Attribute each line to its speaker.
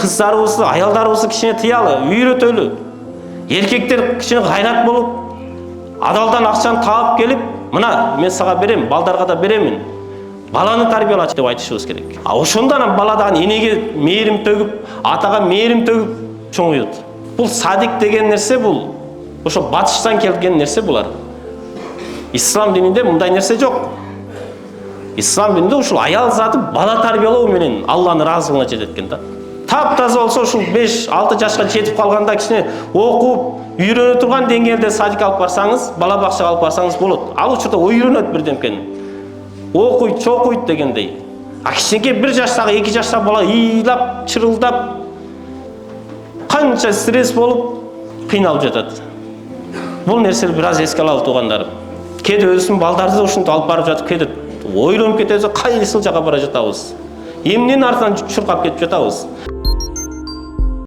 Speaker 1: кыздарыбызды, аялдарыбызды кичине тыялы, үйрөтөлү. Эркектер кичине гайрат болуп, адалдан акчаны таап келип, мына мен сага берем, балдарга да беремин. Баланы тарбиялачы деп айтышыбыз керек. Ошондон баладан энеге мээрим төгүп, атага мээрим төгүп чоңуйт. Бул садик деген нерсе бул ошо батыштан келген нерсе булар. Ислам дининде мындай нерсе жок. Ислам дининде ушул аял заты бала тарбиялоо менен Алланын ыраазылыгына жетет экен да. Таптаза болсо ушул 5-6 жашка жетип калганда кичине окуп, үйрөнө турган деңгээлде садикке алып барсаңыз, бала бакчага алып барсаңыз болот. Ал учурда үйрөнөт бирдемкени. Окуйт, чокуйт дегендей. А кичинекей 1 жаштагы, 2 жаштагы бала ыйлап, чырылдап, канча стресс болуп, кыйналып жатат. Бул нерсени бир аз эске алалы туугандарым. Кээде өзүмдүн балдарды ушинтип алып барып жатып кээде ойлонуп кетебиз, кайсыл жака бара жатабыз. Эмненин артынан чуркап кетип жатабыз.